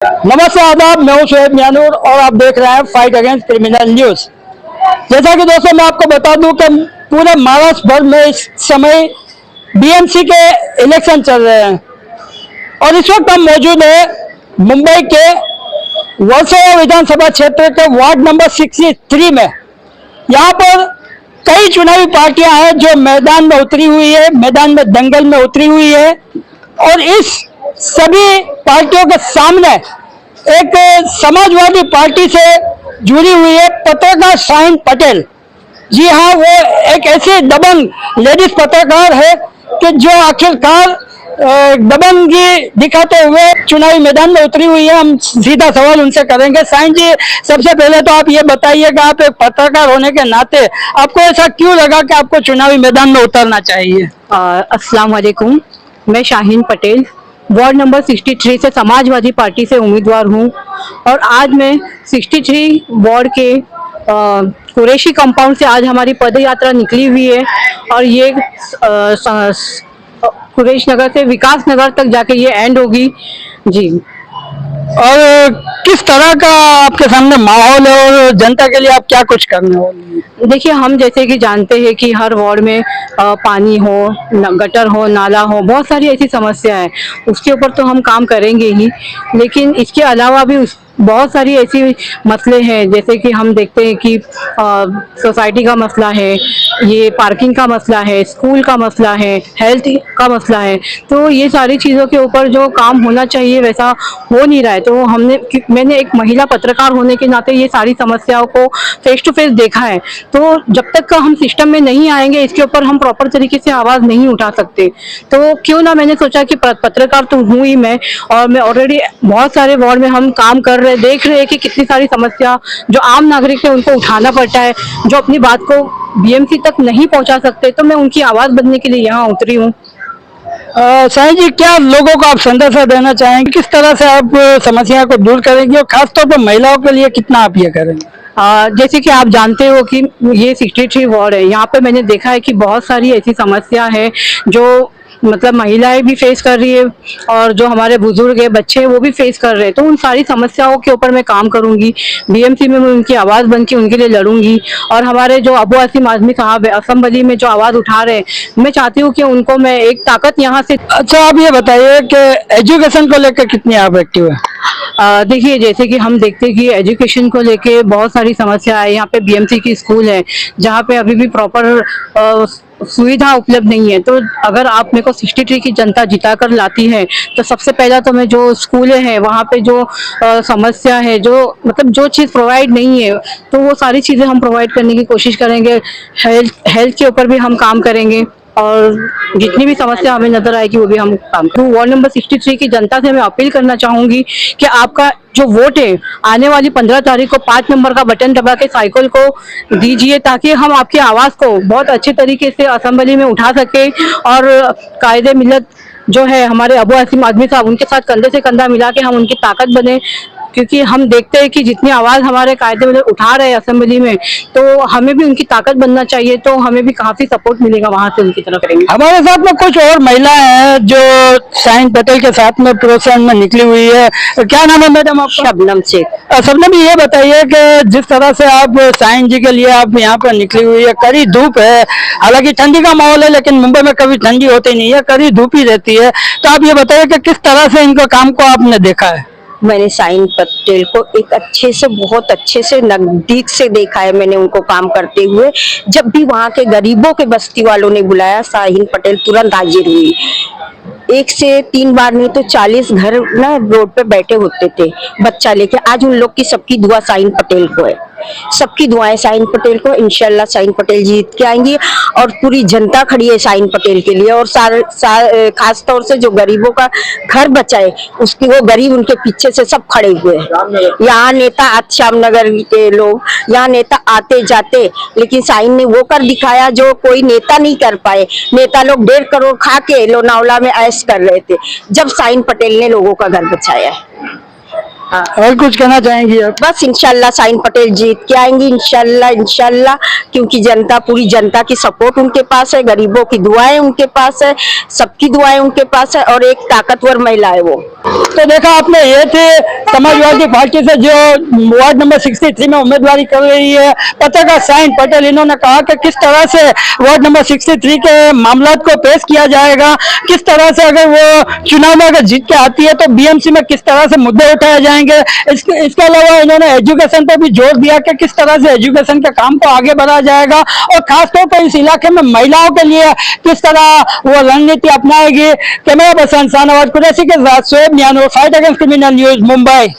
नमस्ते आदाब, मैं हूं शोएब मियानूर और आप देख रहे हैं फाइट अगेंस्ट क्रिमिनल न्यूज। जैसा कि दोस्तों मैं आपको बता दूं कि पूरे महाराष्ट्र भर में इस समय बीएमसी के इलेक्शन चल रहे हैं और इस वक्त हम मौजूद है मुंबई के वर्सोवा विधानसभा क्षेत्र के वार्ड नंबर 63 में। यहाँ पर कई चुनावी पार्टियां हैं जो मैदान में उतरी हुई है, मैदान में दंगल में उतरी हुई है और इस सभी पार्टियों के सामने एक समाजवादी पार्टी से जुड़ी हुई है पत्रकार शाहीन पटेल। जी हाँ, वो एक ऐसे दबंग लेडीज पत्रकार है कि जो आखिरकार दबंगी दिखाते हुए चुनावी मैदान में उतरी हुई है। हम सीधा सवाल उनसे करेंगे। शाहीन जी, सबसे पहले तो आप ये बताइए कि आप एक पत्रकार होने के नाते आपको ऐसा क्यों लगा कि आपको चुनावी मैदान में उतरना चाहिए? अस्सलाम वालेकुम, मैं शाहीन पटेल वार्ड नंबर 63 से समाजवादी पार्टी से उम्मीदवार हूं और आज मैं 63 वार्ड के कुरैशी कंपाउंड से आज हमारी पद यात्रा निकली हुई है और ये कुरैश नगर से विकास नगर तक जाके ये एंड होगी जी। और किस तरह का आपके सामने माहौल है और जनता के लिए आप क्या कुछ करने वाले हैं? देखिए, हम जैसे कि जानते हैं कि हर वार्ड में पानी हो, गटर हो, नाला हो, बहुत सारी ऐसी समस्या है, उसके ऊपर तो हम काम करेंगे ही। लेकिन इसके अलावा भी बहुत सारी ऐसी मसले हैं, जैसे कि हम देखते हैं कि सोसाइटी का मसला है, ये पार्किंग का मसला है, स्कूल का मसला है, हेल्थ का मसला है। तो ये सारी चीज़ों के ऊपर जो काम होना चाहिए वैसा हो नहीं रहा है। तो मैंने एक महिला पत्रकार होने के नाते ये सारी समस्याओं को फेस टू फेस देखा है। तो जब तक हम सिस्टम में नहीं आएंगे इसके ऊपर हम प्रॉपर तरीके से आवाज़ नहीं उठा सकते। तो क्यों ना, मैंने सोचा कि पत्रकार तो हूँ ही मैं, और मैं ऑलरेडी बहुत सारे वार्ड में हम काम कर रहे, देख रहे हैं कि कितनी सारी समस्या जो आम नागरिक है उनको उठाना पड़ता है, जो अपनी बात को बीएमसी तक नहीं पहुंचा सकते। तो मैं उनकी आवाज़ बनने के लिए यहाँ उतरी हूँ। शाहीन जी, क्या लोगों को आप संदेशा देना चाहेंगे? किस तरह से आप समस्या को दूर करेंगे और खासतौर पर महिलाओं के लिए कितना आप ये करेंगे? जैसे कि आप जानते हो कि ये 63 वार्ड है, यहाँ पे मैंने देखा है कि बहुत सारी ऐसी समस्या है जो मतलब महिलाएं भी फेस कर रही है और जो हमारे बुजुर्ग है, बच्चे हैं, वो भी फेस कर रहे हैं। तो उन सारी समस्याओं के ऊपर मैं काम करूंगी, बीएमसी में मैं उनकी आवाज़ बन के उनके लिए लड़ूंगी। और हमारे जो अबू आसिम आजमी साहब है असेंबली में जो आवाज़ उठा रहे हैं, मैं चाहती हूँ कि उनको मैं एक ताकत यहाँ से। अच्छा, आप ये बताइए कि एजुकेशन को लेकर कितनी आप एक्टिव है? देखिए, जैसे कि हम देखते हैं कि एजुकेशन को लेके बहुत सारी समस्या है। यहाँ पे बीएमसी की स्कूल है जहाँ पे अभी भी प्रॉपर सुविधा उपलब्ध नहीं है। तो अगर आप मेरे को 63 की जनता जिताकर लाती है तो सबसे पहला तो मैं जो स्कूल है वहाँ पे जो समस्या है, जो मतलब जो चीज़ प्रोवाइड नहीं है, तो वो सारी चीज़ें हम प्रोवाइड करने की कोशिश करेंगे। हेल्थ के ऊपर भी हम काम करेंगे और जितनी भी समस्या हमें नजर आएगी वो भी हम काम करेंगे। वार्ड नंबर 63 की जनता से मैं अपील करना चाहूंगी कि आपका जो वोट है आने वाली 15 तारीख को 5 नंबर का बटन दबा के साइकिल को दीजिए, ताकि हम आपकी आवाज़ को बहुत अच्छे तरीके से असेंबली में उठा सके और कायदे मिलत जो है हमारे अबू आसिम आजमी साहब, उनके साथ कंधे से कंधा मिला के हम उनकी ताकत बने। क्योंकि हम देखते हैं कि जितनी आवाज़ हमारे कायदे में उठा रहे हैं असेंबली में, तो हमें भी उनकी ताकत बनना चाहिए। तो हमें भी काफ़ी सपोर्ट मिलेगा वहाँ से उनकी तरफ करेंगे। हमारे साथ में कुछ और महिलाएं हैं जो शाहीन पटेल के साथ में प्रोत्साहन में निकली हुई है। क्या नाम है मैडम आपका? शबनम शेख। शबनम, ये बताइए कि जिस तरह से आप शाहीन जी के लिए आप यहाँ पर निकली हुई है, कड़ी धूप है, हालांकि ठंडी का माहौल है लेकिन मुंबई में कभी ठंडी होती नहीं है, कड़ी धूप ही रहती है, तो आप ये बताइए कि किस तरह से इनका काम को आपने देखा है? मैंने शाहीन पटेल को एक अच्छे से, बहुत अच्छे से नजदीक से देखा है मैंने उनको काम करते हुए। जब भी वहाँ के गरीबों के बस्ती वालों ने बुलाया, शाहीन पटेल तुरंत हाजिर हुई। 1 से 3 बार नहीं तो 40 घर ना रोड पे बैठे होते थे बच्चा लेके। आज उन लोग की सबकी दुआ शाहीन पटेल को है, सबकी दुआएं शाहीन पटेल को। इंशाल्लाह शाहीन पटेल जीत के आएंगी और पूरी जनता खड़ी है शाहीन पटेल के लिए। और खास तौर से जो गरीबों का घर बचाए उसकी, वो गरीब उनके पीछे से सब खड़े हुए हैं। यहाँ नेता श्यामनगर के लोग, यहाँ नेता आते जाते, लेकिन शाहीन ने वो कर दिखाया जो कोई नेता नहीं कर पाए। नेता लोग 1.5 करोड़ खा के लोनावला में ऐश कर रहे थे, जब शाहीन पटेल ने लोगों का घर बचाया है। हाँ। और कुछ कहना चाहेंगी आप? बस इंशाल्लाह साइन पटेल जीत के आएंगी, इंशाल्लाह इंशाल्लाह, क्योंकि जनता, पूरी जनता की सपोर्ट उनके पास है, गरीबों की दुआएं उनके पास है, सबकी दुआएं उनके पास है, और एक ताकतवर महिला है वो। तो देखा आपने, ये थे समाजवादी पार्टी से जो वार्ड नंबर 63 में उम्मीदवारी कर रही है पत्रकार साइन पटेल। इन्होंने कहा कि किस तरह से वार्ड नंबर 63 के मामलात को पेश किया जाएगा, किस तरह से अगर वो चुनाव में अगर जीत के आती है तो बीएमसी में किस तरह से मुद्दे उठाए जाएंगे। इसके अलावा इन्होंने एजुकेशन पर भी जोर दिया कि किस तरह से एजुकेशन के काम को आगे बढ़ाया जाएगा, और खासतौर पर इस इलाके में महिलाओं के लिए किस तरह वो रणनीति अपनाएगी। कैमरा पर्सन शाहनवाज कुरैशी के साथ Shoaib Mianur, fight against criminal news, Mumbai.